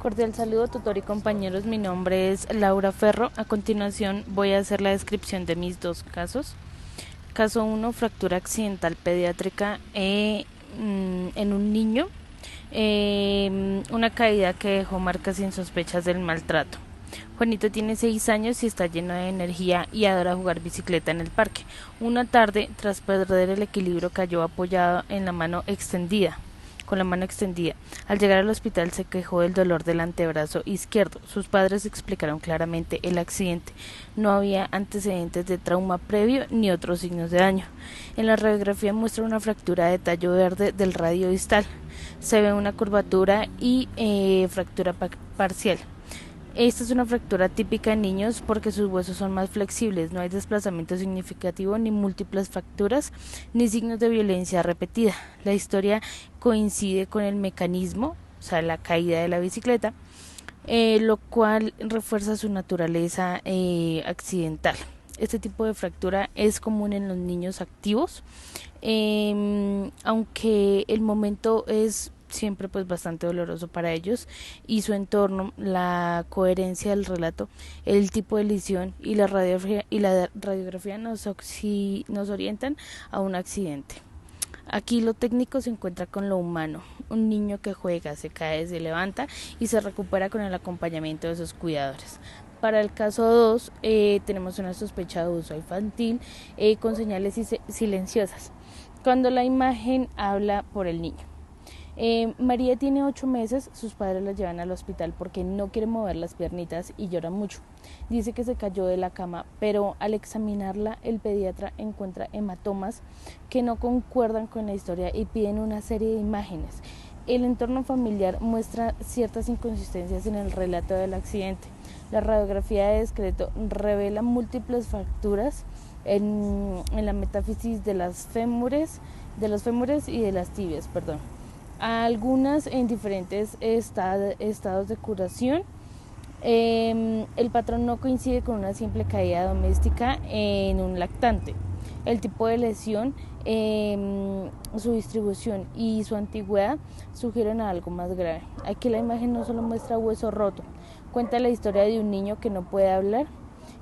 Cordial saludo, tutor y compañeros. Mi nombre es Laura Ferro. A continuación voy a hacer la descripción de mis dos casos. Caso 1, fractura accidental pediátrica en un niño. Una caída que dejó marcas sin sospechas del maltrato. Juanito tiene 6 años y está lleno de energía y adora jugar bicicleta en el parque. Una tarde, tras perder el equilibrio, cayó apoyado en la mano extendida con la mano extendida. Al llegar al hospital se quejó del dolor del antebrazo izquierdo. Sus padres explicaron claramente el accidente. No había antecedentes de trauma previo ni otros signos de daño. En la radiografía muestra una fractura de tallo verde del radio distal. Se ve una curvatura y fractura parcial. Esta es una fractura típica en niños porque sus huesos son más flexibles, no hay desplazamiento significativo, ni múltiples fracturas, ni signos de violencia repetida. La historia coincide con el mecanismo, o sea, la caída de la bicicleta, lo cual refuerza su naturaleza accidental. Este tipo de fractura es común en los niños activos, aunque el momento es siempre pues bastante doloroso para ellos y su entorno, la coherencia del relato, el tipo de lesión y la radiografía nos orientan a un accidente. Aquí lo técnico se encuentra con lo humano, un niño que juega, se cae, se levanta y se recupera con el acompañamiento de sus cuidadores. Para el caso 2 tenemos una sospecha de uso infantil con señales silenciosas, cuando la imagen habla por el niño. María tiene 8 meses, sus padres la llevan al hospital porque no quiere mover las piernitas y llora mucho. Dice que se cayó de la cama, pero al examinarla el pediatra encuentra hematomas que no concuerdan con la historia y piden una serie de imágenes. El entorno familiar muestra ciertas inconsistencias en el relato del accidente. La radiografía de excreto revela múltiples fracturas en la metáfisis de los fémures y de las tibias, algunas en diferentes estados de curación. El patrón no coincide con una simple caída doméstica en un lactante. El tipo de lesión, su distribución y su antigüedad sugieren a algo más grave. Aquí la imagen no solo muestra hueso roto, cuenta la historia de un niño que no puede hablar,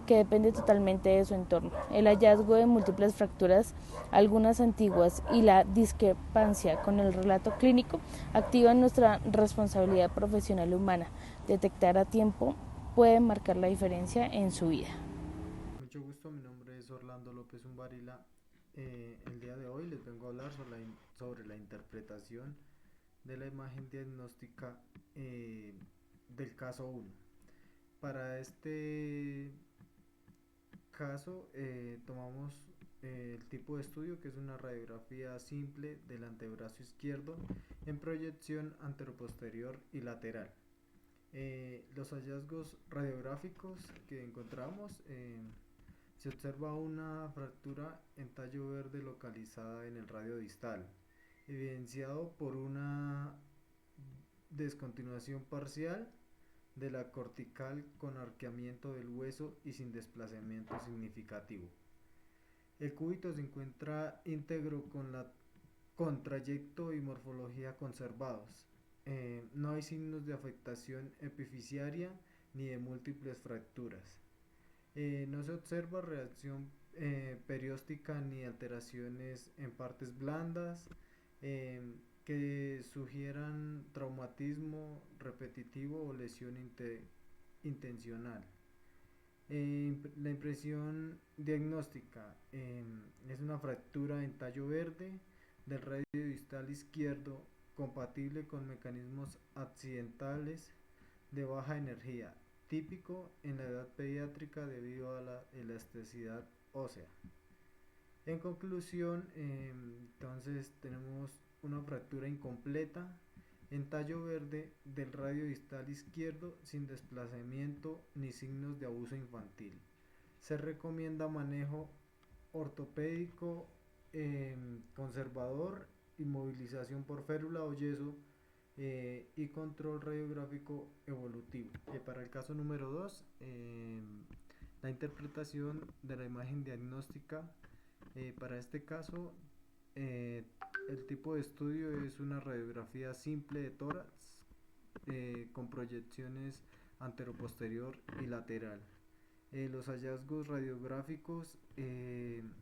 que depende totalmente de su entorno. El hallazgo de múltiples fracturas, algunas antiguas, y la discrepancia con el relato clínico activan nuestra responsabilidad profesional humana. Detectar a tiempo puede marcar la diferencia en su vida. Mucho gusto, mi nombre es Orlando López Umbarila. El día de hoy les vengo a hablar sobre la interpretación de la imagen diagnóstica del caso 1. Para este caso tomamos el tipo de estudio, que es una radiografía simple del antebrazo izquierdo en proyección anteroposterior y lateral. Los hallazgos radiográficos que encontramos, se observa una fractura en tallo verde localizada en el radio distal, evidenciado por una descontinuación parcial de la cortical con arqueamiento del hueso y sin desplazamiento significativo. El cúbito se encuentra íntegro con trayecto y morfología conservados. No hay signos de afectación epifisiaria ni de múltiples fracturas. No se observa reacción perióstica ni alteraciones en partes blandas eh, que sugieran traumatismo repetitivo o lesión intencional. La impresión diagnóstica es una fractura en tallo verde del radio distal izquierdo compatible con mecanismos accidentales de baja energía, típico en la edad pediátrica debido a la elasticidad ósea. En conclusión, entonces tenemos una fractura incompleta en tallo verde del radio distal izquierdo sin desplazamiento ni signos de abuso infantil. Se recomienda manejo ortopédico conservador, inmovilización por férula o yeso y control radiográfico evolutivo. Para el caso número 2, la interpretación de la imagen diagnóstica. Para este caso, eh, el tipo de estudio es una radiografía simple de tórax con proyecciones anteroposterior y lateral. Los hallazgos radiográficos, en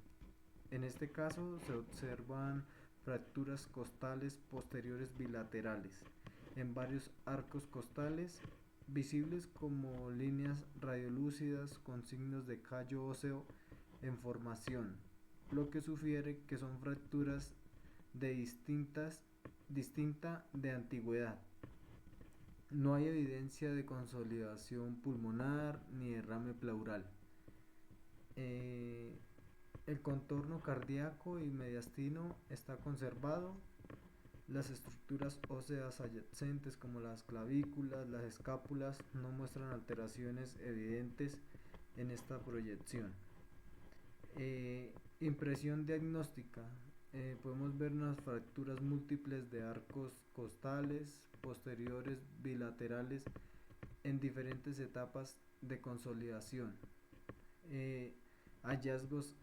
este caso se observan fracturas costales posteriores bilaterales en varios arcos costales visibles como líneas radiolúcidas con signos de callo óseo en formación, lo que sugiere que son fracturas de distinta de antigüedad. No hay evidencia de consolidación pulmonar ni derrame pleural. Eh, el contorno cardíaco y mediastino está conservado. Las estructuras óseas adyacentes como las clavículas, las escápulas no muestran alteraciones evidentes en esta proyección. Impresión diagnóstica. Podemos ver unas fracturas múltiples de arcos costales, posteriores, bilaterales en diferentes etapas de consolidación. Eh, Hallazgos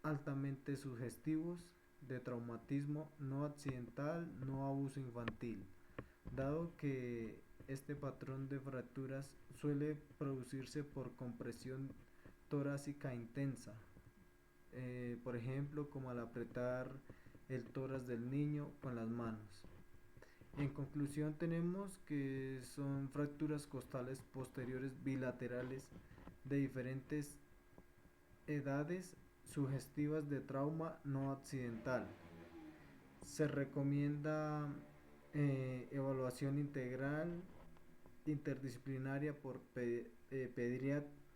altamente sugestivos de traumatismo no accidental, no abuso infantil, dado que este patrón de fracturas suele producirse por compresión torácica intensa, por ejemplo, como al apretar el tórax del niño con las manos. En conclusión, tenemos que son fracturas costales posteriores bilaterales de diferentes edades sugestivas de trauma no accidental. Se recomienda evaluación integral interdisciplinaria por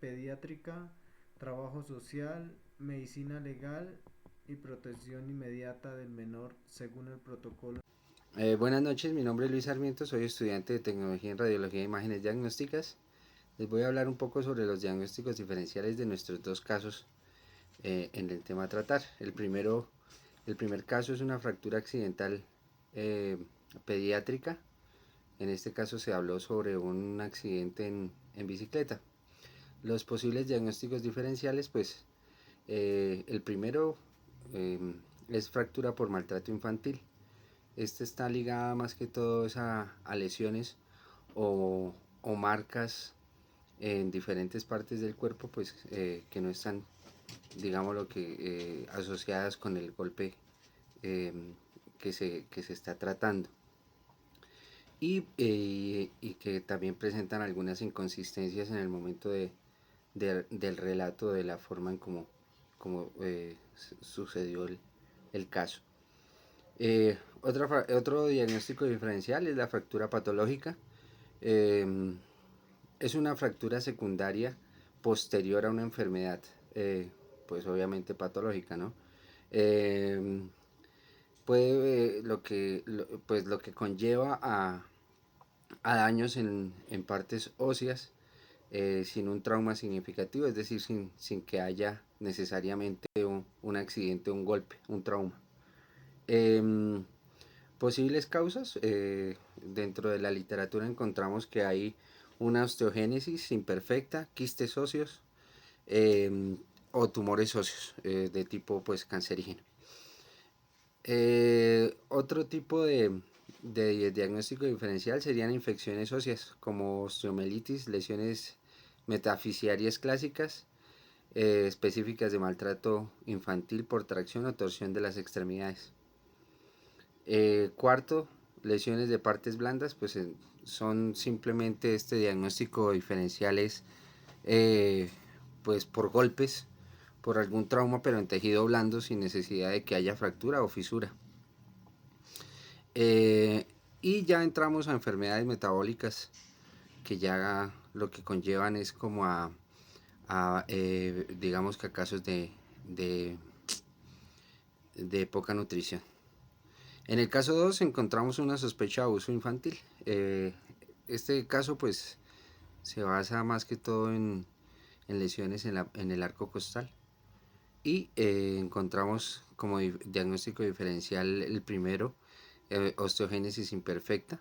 pediátrica, trabajo social, medicina legal y protección inmediata del menor según el protocolo. Buenas noches, mi nombre es Luis Sarmiento, soy estudiante de Tecnología en Radiología e Imágenes Diagnósticas. Les voy a hablar un poco sobre los diagnósticos diferenciales de nuestros dos casos en el tema a tratar. El primer caso es una fractura accidental pediátrica. En este caso se habló sobre un accidente en bicicleta. Los posibles diagnósticos diferenciales, pues el primero es fractura por maltrato infantil. Este está ligada más que todo a lesiones o marcas en diferentes partes del cuerpo, pues que no están, digamos, lo que asociadas con el golpe eh, que se está tratando, y que también presentan algunas inconsistencias en el momento del relato, de la forma en como sucedió el caso. Otro diagnóstico diferencial es la fractura patológica. Eh, es una fractura secundaria posterior a una enfermedad, pues obviamente patológica, ¿no? Eh, pues lo que conlleva a daños en partes óseas sin un trauma significativo, es decir, sin que haya necesariamente un accidente, un golpe, un trauma. Eh, Posibles causas, dentro de la literatura encontramos que hay una osteogénesis imperfecta, quistes óseos o tumores óseos de tipo pues cancerígeno. Otro tipo de diagnóstico diferencial serían infecciones óseas como osteomelitis, lesiones metafisiarias clásicas específicas de maltrato infantil por tracción o torsión de las extremidades. Cuarto, lesiones de partes blandas, pues son simplemente este diagnóstico diferencial es pues por golpes, por algún trauma, pero en tejido blando sin necesidad de que haya fractura o fisura. Y ya entramos a enfermedades metabólicas que ya lo que conllevan es como digamos que a casos de poca nutrición. En el caso 2 encontramos una sospecha de abuso infantil. Este caso pues se basa más que todo en lesiones en el arco costal. Y encontramos como diagnóstico diferencial el primero, osteogénesis imperfecta,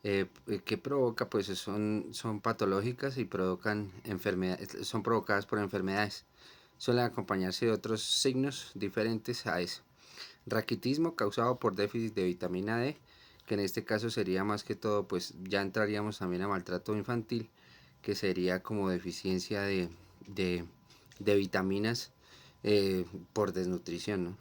que provoca, pues son patológicas y provocan enfermedades, son provocadas por enfermedades. Suelen acompañarse de otros signos diferentes a eso. Raquitismo causado por déficit de vitamina D, que en este caso sería más que todo, pues ya entraríamos también a maltrato infantil, que sería como deficiencia de, de vitaminas por desnutrición, ¿no?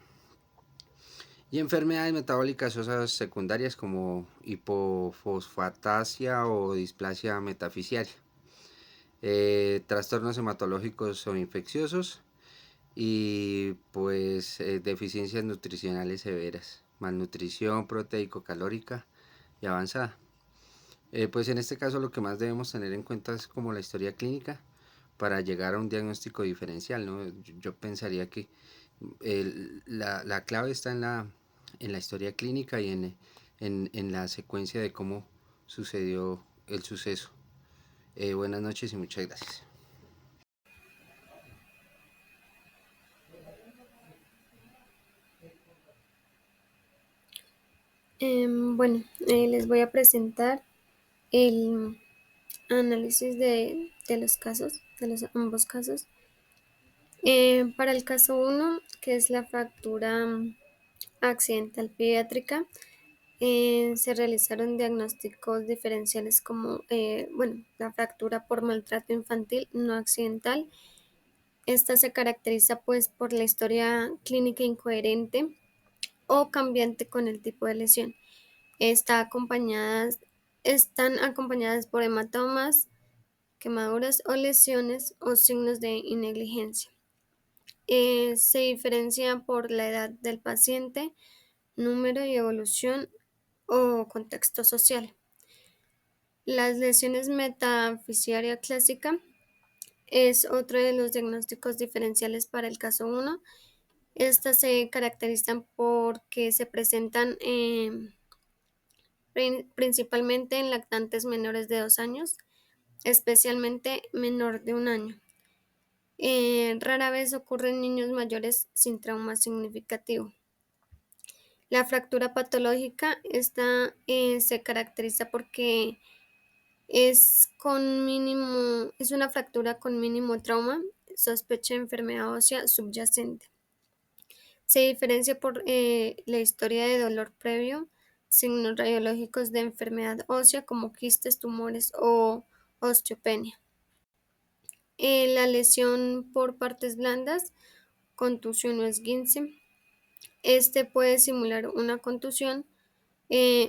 Y enfermedades metabólicas osas secundarias como hipofosfatasia o displasia metafisiaria, trastornos hematológicos o infecciosos y pues deficiencias nutricionales severas, malnutrición proteico-calórica y avanzada. Pues en este caso lo que más debemos tener en cuenta es como la historia clínica para llegar a un diagnóstico diferencial, ¿no? Yo pensaría que la clave está en la historia clínica y en la secuencia de cómo sucedió el suceso. Buenas noches y muchas gracias. Les voy a presentar el análisis de los casos, de los ambos casos. Para el caso 1, que es la fractura accidental pediátrica, se realizaron diagnósticos diferenciales como, la fractura por maltrato infantil no accidental. Esta se caracteriza pues por la historia clínica incoherente o cambiante con el tipo de lesión. Están acompañadas por hematomas, quemaduras o lesiones o signos de negligencia. Se diferencia por la edad del paciente, número y evolución o contexto social. Las lesiones metafisiaria clásica es otro de los diagnósticos diferenciales para el caso 1. Estas se caracterizan porque se presentan principalmente en lactantes menores de 2 años, especialmente menor de 1 año. Rara vez ocurre en niños mayores sin trauma significativo. La fractura patológica se caracteriza porque es una fractura con mínimo trauma, sospecha de enfermedad ósea subyacente. Se diferencia por la historia de dolor previo, signos radiológicos de enfermedad ósea como quistes, tumores o osteopenia. La lesión por partes blandas, contusión o esguince. Este puede simular una contusión,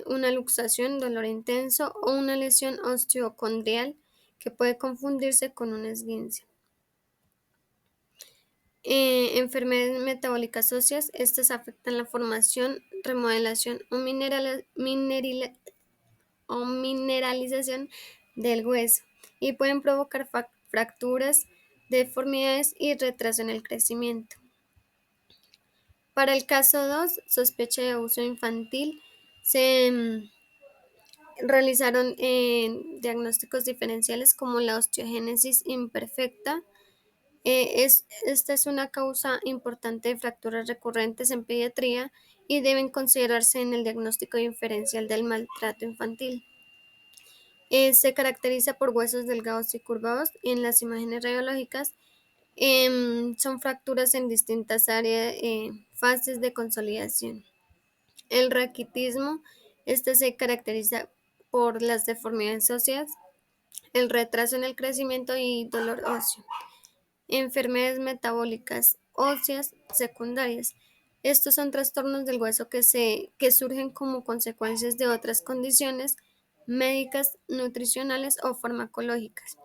una luxación, dolor intenso o una lesión osteocondrial que puede confundirse con un esguince. Enfermedades metabólicas óseas, estas afectan la formación, remodelación o mineralización del hueso y pueden provocar fracturas, deformidades y retraso en el crecimiento. Para el caso 2, sospecha de abuso infantil, se realizaron diagnósticos diferenciales como la osteogénesis imperfecta. Esta es una causa importante de fracturas recurrentes en pediatría y deben considerarse en el diagnóstico diferencial del maltrato infantil. Se caracteriza por huesos delgados y curvados. En las imágenes radiológicas son fracturas en distintas áreas, fases de consolidación. El raquitismo, este se caracteriza por las deformidades óseas, el retraso en el crecimiento y dolor óseo. Enfermedades metabólicas óseas secundarias. Estos son trastornos del hueso que surgen como consecuencias de otras condiciones médicas, nutricionales o farmacológicas.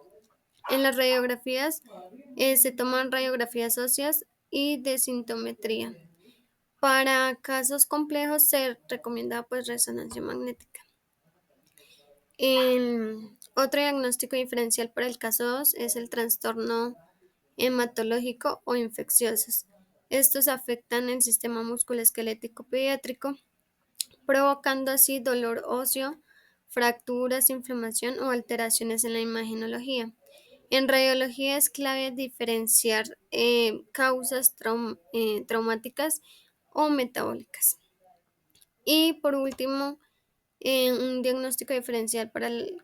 En las radiografías se toman radiografías óseas y de sintometría. Para casos complejos se recomienda pues resonancia magnética. Otro diagnóstico diferencial para el caso 2 es el trastorno hematológico o infecciosos. Estos afectan el sistema musculoesquelético pediátrico, provocando así dolor óseo, fracturas, inflamación o alteraciones en la imagenología. En radiología es clave diferenciar causas traumáticas o metabólicas. Y por último, un diagnóstico diferencial para el